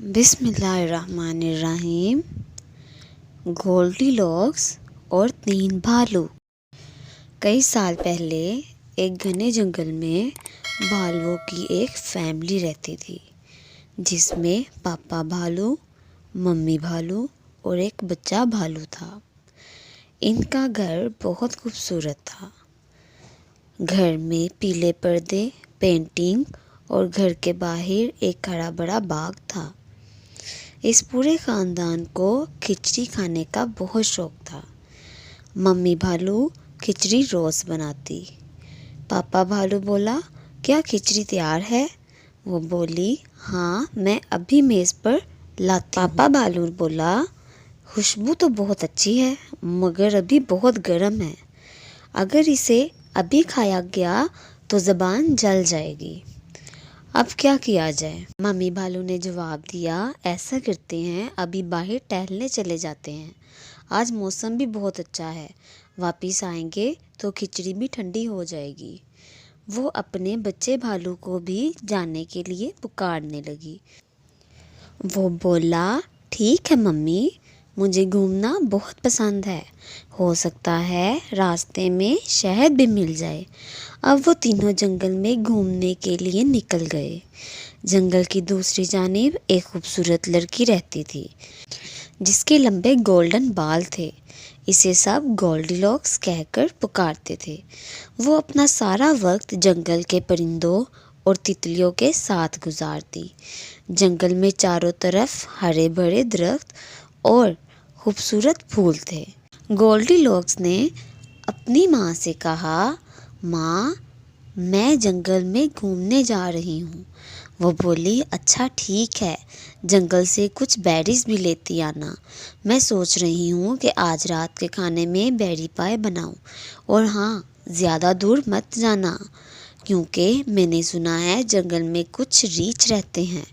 بسم اللہ الرحمن الرحیم۔ گولڈی لاکس اور 3 بھالو۔ کئی سال پہلے ایک گھنے جنگل میں بھالوؤں کی ایک فیملی رہتی تھی، جس میں پاپا بھالو، ممی بھالو اور ایک بچہ بھالو تھا۔ ان کا گھر بہت خوبصورت تھا۔ گھر میں پیلے پردے، پینٹنگ اور گھر کے باہر ایک ہرا بھرا باغ تھا۔ اس پورے خاندان کو کھچڑی کھانے کا بہت شوق تھا۔ ممی بھالو کھچڑی روز بناتی۔ پاپا بھالو بولا، کیا کھچڑی تیار ہے؟ وہ بولی، ہاں میں ابھی میز پر لاتی ہوں۔ پاپا بھالو بولا، خوشبو تو بہت اچھی ہے مگر ابھی بہت گرم ہے، اگر اسے ابھی کھایا گیا تو زبان جل جائے گی، اب کیا کیا جائے؟ ممی بھالو نے جواب دیا، ایسا کرتے ہیں ابھی باہر ٹہلنے چلے جاتے ہیں، آج موسم بھی بہت اچھا ہے، واپس آئیں گے تو کھچڑی بھی ٹھنڈی ہو جائے گی۔ وہ اپنے بچے بھالو کو بھی جانے کے لیے پکارنے لگی۔ وہ بولا، ٹھیک ہے ممی، مجھے گھومنا بہت پسند ہے، ہو سکتا ہے راستے میں شہد بھی مل جائے۔ اب وہ تینوں جنگل میں گھومنے کے لیے نکل گئے۔ جنگل کی دوسری جانب ایک خوبصورت لڑکی رہتی تھی، جس کے لمبے گولڈن بال تھے۔ اسے سب گولڈی لاکس کہہ کر پکارتے تھے۔ وہ اپنا سارا وقت جنگل کے پرندوں اور تتلیوں کے ساتھ گزارتی۔ جنگل میں چاروں طرف ہرے بھرے درخت اور خوبصورت پھول تھے۔ گولڈی لاکس نے اپنی ماں سے کہا، ماں میں جنگل میں گھومنے جا رہی ہوں۔ وہ بولی، اچھا ٹھیک ہے، جنگل سے کچھ بیریز بھی لیتی آنا، میں سوچ رہی ہوں کہ آج رات کے کھانے میں بیری پائے بناؤں، اور ہاں زیادہ دور مت جانا کیونکہ میں نے سنا ہے جنگل میں کچھ ریچھ رہتے ہیں۔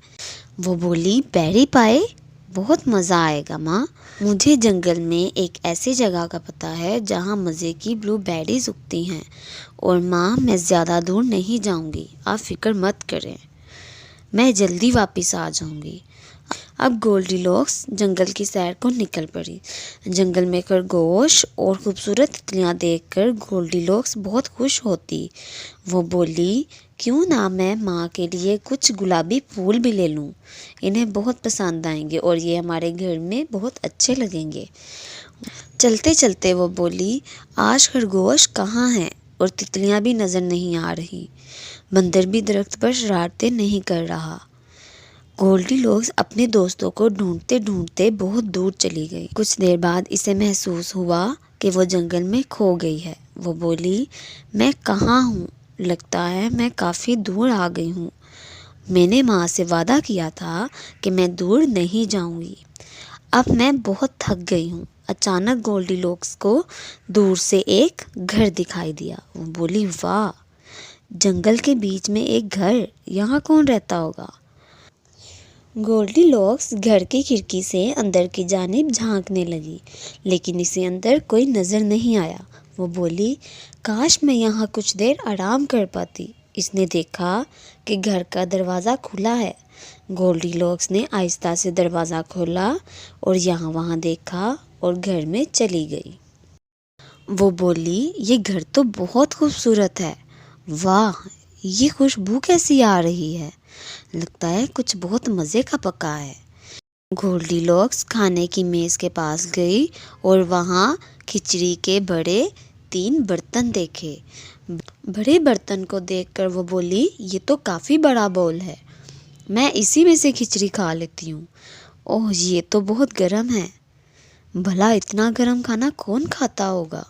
وہ بولی، بیری پائے؟ بہت مزہ آئے گا ماں، مجھے جنگل میں ایک ایسی جگہ کا پتہ ہے جہاں مزے کی بلو بیریز اگتی ہیں، اور ماں میں زیادہ دور نہیں جاؤں گی، آپ فکر مت کریں، میں جلدی واپس آ جاؤں گی۔ اب گولڈی لاکس جنگل کی سیر کو نکل پڑی۔ جنگل میں خرگوش اور خوبصورت تتلیاں دیکھ کر گولڈی لاکس بہت خوش ہوتی۔ وہ بولی، کیوں نہ میں ماں کے لیے کچھ گلابی پھول بھی لے لوں، انہیں بہت پسند آئیں گے اور یہ ہمارے گھر میں بہت اچھے لگیں گے۔ چلتے چلتے وہ بولی، آج خرگوش کہاں ہیں اور تتلیاں بھی نظر نہیں آ رہی، بندر بھی درخت پر شرارتیں نہیں کر رہا۔ گولڈی لاکس اپنے دوستوں کو ڈھونڈتے ڈھونڈتے بہت دور چلی گئی۔ کچھ دیر بعد اسے محسوس ہوا کہ وہ جنگل میں کھو گئی ہے۔ وہ بولی، میں کہاں ہوں؟ لگتا ہے میں کافی دور آ گئی ہوں، میں نے ماں سے وعدہ کیا تھا کہ میں دور نہیں جاؤں گی، اب میں بہت تھک گئی ہوں۔ اچانک گولڈی لاکس کو دور سے ایک گھر دکھائی دیا۔ وہ بولی، واہ، جنگل کے بیچ میں ایک گھر، یہاں کون رہتا ہوگا؟ گولڈی لاکس گھر کی کھڑکی سے اندر کی جانب جھانکنے لگی، لیکن اسے اندر کوئی نظر نہیں آیا۔ وہ بولی، کاش میں یہاں کچھ دیر آرام کر پاتی۔ اس نے دیکھا کہ گھر کا دروازہ کھلا ہے۔ گولڈی لاکس نے آہستہ سے دروازہ کھولا اور یہاں وہاں دیکھا اور گھر میں چلی گئی۔ وہ بولی، یہ گھر تو بہت خوبصورت ہے، واہ، یہ خوشبو کیسی آ رہی ہے، لگتا ہے کچھ بہت مزے کا پکا ہے۔ گولڈی لاکس کھانے کی میز کے پاس گئی اور وہاں کھچڑی کے بڑے 3 برتن دیکھے۔ بڑے برتن کو دیکھ کر وہ بولی، یہ تو کافی بڑا بول ہے، میں اسی میں سے کھچڑی کھا لیتی ہوں۔ اوہ، یہ تو بہت گرم ہے، بھلا اتنا گرم کھانا کون کھاتا ہوگا؟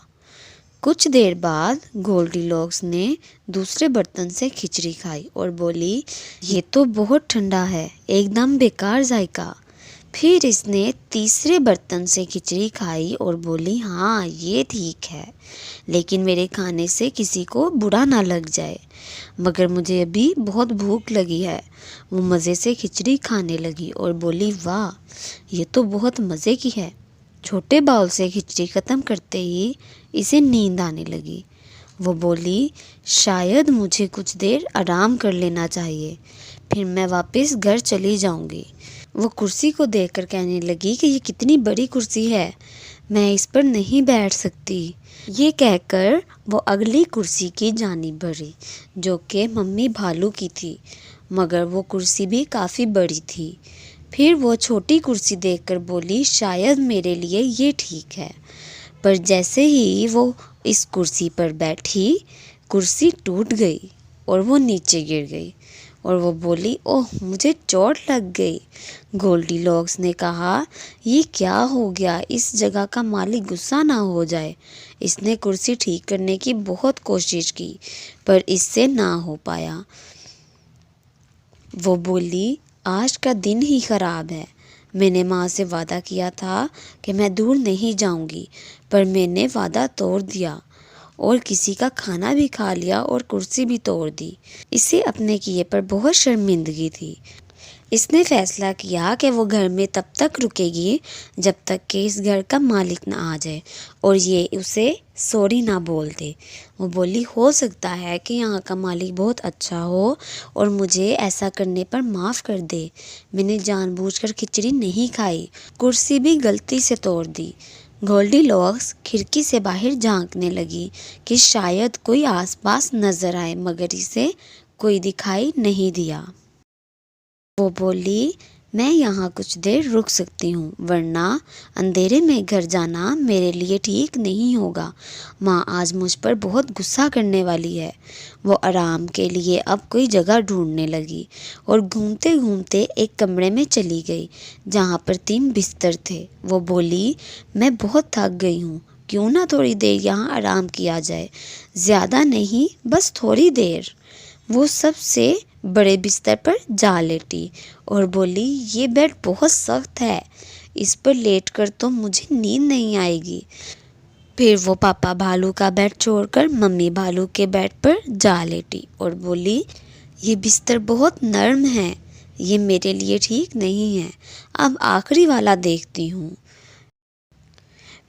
کچھ دیر بعد گولڈی لاکس نے دوسرے برتن سے کھچڑی کھائی اور بولی، یہ تو بہت ٹھنڈا ہے، ایک دم بیکار ذائقہ۔ پھر اس نے تیسرے برتن سے کھچڑی کھائی اور بولی، ہاں یہ ٹھیک ہے، لیکن میرے کھانے سے کسی کو برا نہ لگ جائے، مگر مجھے ابھی بہت بھوک لگی ہے۔ وہ مزے سے کھچڑی کھانے لگی اور بولی، واہ، یہ تو بہت مزے کی ہے۔ چھوٹے باؤل سے کھچڑی ختم کرتے ہی اسے نیند آنے لگی۔ وہ بولی، شاید مجھے کچھ دیر آرام کر لینا چاہیے، پھر میں واپس گھر چلی جاؤں گی۔ وہ کرسی کو دیکھ کر کہنے لگی کہ یہ کتنی بڑی کرسی ہے، میں اس پر نہیں بیٹھ سکتی۔ یہ کہہ کر وہ اگلی کرسی کی جانب بڑھی جو کہ ممی بھالو کی تھی، مگر وہ کرسی بھی کافی بڑی تھی۔ پھر وہ چھوٹی کرسی دیکھ کر بولی شاید میرے لیے یہ ٹھیک ہے، پر جیسے ہی وہ اس کرسی پر بیٹھی کرسی ٹوٹ گئی اور وہ نیچے گر گئی اور وہ بولی اوہ مجھے چوٹ لگ گئی۔ گولڈی لاکس نے کہا یہ کیا ہو گیا، اس جگہ کا مالک غصہ نہ ہو جائے۔ اس نے کرسی ٹھیک کرنے کی بہت کوشش کی پر اس سے نہ ہو پایا۔ وہ بولی آج کا دن ہی خراب ہے، میں نے ماں سے وعدہ کیا تھا کہ میں دور نہیں جاؤں گی، پر میں نے وعدہ توڑ دیا اور کسی کا کھانا بھی کھا لیا اور کرسی بھی توڑ دی۔ اسے اپنے کیے پر بہت شرمندگی تھی۔ اس نے فیصلہ کیا کہ وہ گھر میں تب تک رکے گی جب تک کہ اس گھر کا مالک نہ آ جائے اور یہ اسے سوری نہ بول دے۔ وہ بولی ہو سکتا ہے کہ یہاں کا مالک بہت اچھا ہو اور مجھے ایسا کرنے پر معاف کر دے، میں نے جان بوجھ کر کھچڑی نہیں کھائی، کرسی بھی غلطی سے توڑ دی۔ گولڈی لاکس کھڑکی سے باہر جھانکنے لگی کہ شاید کوئی آس پاس نظر آئے، مگر اسے کوئی دکھائی نہیں دیا۔ وہ بولی میں یہاں کچھ دیر رک سکتی ہوں، ورنہ اندھیرے میں گھر جانا میرے لیے ٹھیک نہیں ہوگا، ماں آج مجھ پر بہت غصہ کرنے والی ہے۔ وہ آرام کے لیے اب کوئی جگہ ڈھونڈنے لگی اور گھومتے گھومتے ایک کمرے میں چلی گئی جہاں پر 3 بستر تھے۔ وہ بولی میں بہت تھک گئی ہوں، کیوں نہ تھوڑی دیر یہاں آرام کیا جائے، زیادہ نہیں بس تھوڑی دیر۔ وہ سب سے بڑے بستر پر جا لیٹی اور بولی یہ بیڈ بہت سخت ہے، اس پر لیٹ کر تو مجھے نیند نہیں آئے گی۔ پھر وہ پاپا بھالو کا بیڈ چھوڑ کر ممی بھالو کے بیڈ پر جا لیٹی اور بولی یہ بستر بہت نرم ہے، یہ میرے لیے ٹھیک نہیں ہے، اب آخری والا دیکھتی ہوں۔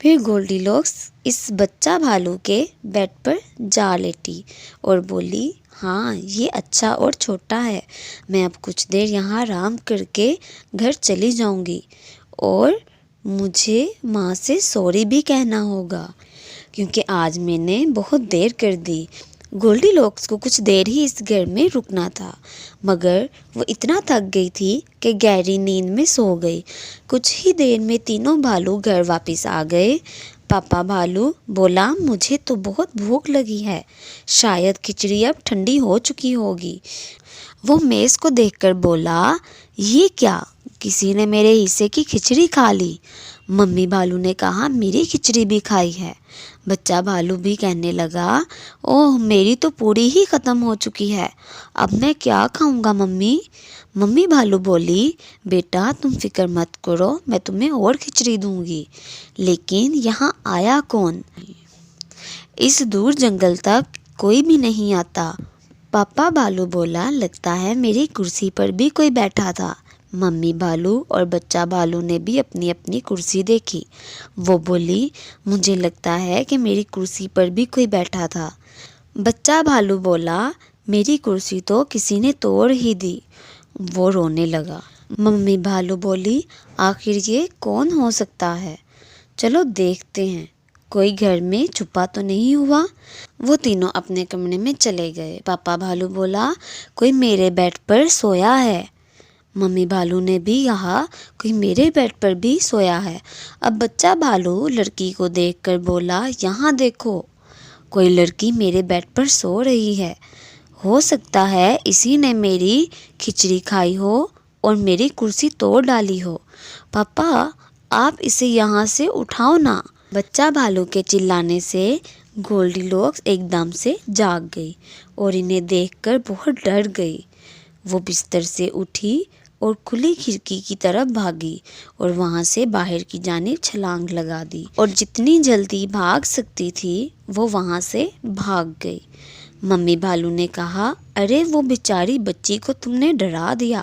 پھر گولڈی لاکس اس بچہ بھالو کے بیڈ پر جا لیٹی اور بولی ہاں یہ اچھا اور چھوٹا ہے، میں اب کچھ دیر یہاں آرام کر کے گھر چلی جاؤں گی اور مجھے ماں سے سوری بھی کہنا ہوگا کیونکہ آج میں نے بہت دیر کر دی۔ گولڈی لاکس کو کچھ دیر ہی اس گھر میں رکنا تھا، مگر وہ اتنا تھک گئی تھی کہ گہری نیند میں سو گئی۔ کچھ ہی دیر میں تینوں بھالو گھر واپس آ گئے۔ پاپا بھالو بولا مجھے تو بہت بھوک لگی ہے، شاید کھچڑی اب ٹھنڈی ہو چکی ہوگی۔ وہ میز کو دیکھ کر بولا یہ کیا، کسی نے میرے حصے کی کھچڑی کھا لی۔ ممی بھالو نے کہا میری کھچڑی بھی کھائی ہے۔ بچہ بھالو بھی کہنے لگا اوہ میری تو پوری ہی ختم ہو چکی ہے، اب میں کیا کھاؤں گا ممی۔ ممی بھالو بولی بیٹا تم فکر مت کرو، میں تمہیں اور کھچڑی دوں گی، لیکن یہاں آیا کون؟ اس دور جنگل تک کوئی بھی نہیں آتا۔ پاپا بھالو بولا لگتا ہے میری کرسی پر بھی کوئی بیٹھا تھا۔ ممی بھالو اور بچہ بھالو نے بھی اپنی اپنی کرسی دیکھی۔ وہ بولی مجھے لگتا ہے کہ میری کرسی پر بھی کوئی بیٹھا تھا۔ بچہ بھالو بولا میری کرسی تو کسی نے توڑ ہی دی۔ وہ رونے لگا۔ ممی بھالو بولی آخر یہ کون ہو سکتا ہے، چلو دیکھتے ہیں، کوئی گھر میں چھپا تو نہیں ہوا۔ وہ تینوں اپنے کمرے میں چلے گئے۔ پاپا بھالو بولا کوئی میرے بیڈ پر سویا ہے۔ ممی بھالو نے بھی کہا کوئی میرے بیڈ پر بھی سویا ہے۔ اب بچہ بھالو لڑکی کو دیکھ کر بولا یہاں دیکھو، کوئی لڑکی میرے بیڈ پر سو رہی ہے، ہو سکتا ہے اسی نے میری کھچڑی کھائی ہو اور میری کرسی توڑ ڈالی ہو، پاپا آپ اسے یہاں سے اٹھاؤ نا۔ بچہ بھالو کے چلانے سے گولڈی لاکس ایک دم سے جاگ گئی اور انہیں دیکھ کر بہت ڈر گئی۔ وہ بستر سے اٹھی اور کھلی کھڑکی کی طرف بھاگی اور وہاں سے باہر کی جانب چھلانگ لگا دی اور جتنی جلدی بھاگ سکتی تھی وہ وہاں سے بھاگ گئی۔ ممی بھالو نے کہا ارے وہ بیچاری بچی کو تم نے ڈرا دیا۔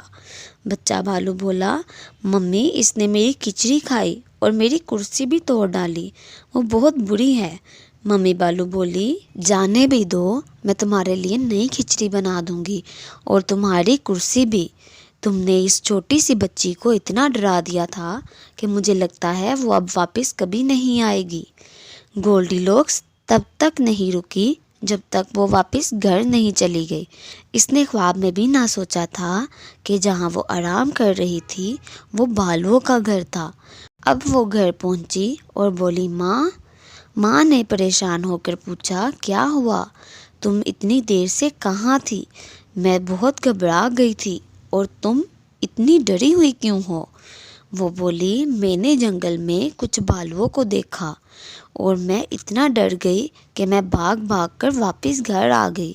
بچہ بھالو بولا ممی اس نے میری کھچڑی کھائی اور میری کرسی بھی توڑ ڈالی، وہ بہت بری ہے۔ ممی بھالو بولی جانے بھی دو، میں تمہارے لیے نئی کھچڑی بنا دوں گی اور تمہاری کرسی بھی، تم نے اس چھوٹی سی بچی کو اتنا ڈرا دیا تھا کہ مجھے لگتا ہے وہ اب واپس کبھی نہیں آئے گی۔ گولڈی لاکس تب تک نہیں رکی جب تک وہ واپس گھر نہیں چلی گئی۔ اس نے خواب میں بھی نہ سوچا تھا کہ جہاں وہ آرام کر رہی تھی وہ بھالوؤں کا گھر تھا۔ اب وہ گھر پہنچی اور بولی ماں۔ ماں نے پریشان ہو کر پوچھا کیا ہوا؟ تم اتنی دیر سے کہاں تھی؟ میں بہت گھبرا گئی تھی اور تم اتنی ڈری ہوئی کیوں ہو؟ وہ بولی میں نے جنگل میں کچھ بھالوؤں کو دیکھا اور میں اتنا ڈر گئی کہ میں بھاگ بھاگ کر واپس گھر آ گئی۔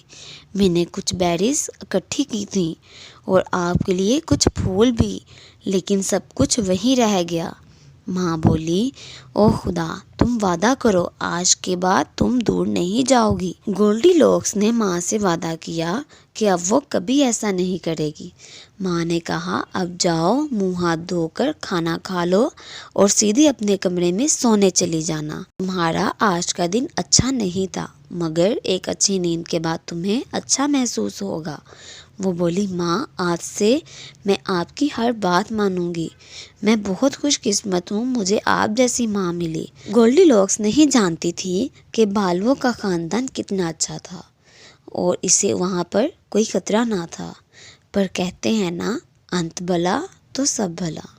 میں نے کچھ بیریز اکٹھی کی تھیں اور آپ کے لیے کچھ پھول بھی، لیکن سب کچھ وہیں رہ گیا۔ ماں بولی او خدا، تم وعدہ کرو آج کے بعد تم دور نہیں جاؤ گی۔ گولڈی لاکس نے ماں سے وعدہ کیا کہ اب وہ کبھی ایسا نہیں کرے گی۔ ماں نے کہا اب جاؤ، منہ ہاتھ دھو کر کھانا کھا لو اور سیدھے اپنے کمرے میں سونے چلی جانا۔ تمہارا آج کا دن اچھا نہیں تھا، مگر ایک اچھی نیند کے بعد تمہیں اچھا محسوس ہوگا۔ وہ بولی ماں آج سے میں آپ کی ہر بات مانوں گی۔ میں بہت خوش قسمت ہوں، مجھے آپ جیسی ماں ملی۔ گولڈی لاکس نہیں جانتی تھی کہ بھالوؤں کا خاندان کتنا اچھا تھا اور اسے وہاں پر کوئی خطرہ نہ تھا، پر کہتے ہیں نا انت بھلا تو سب بھلا۔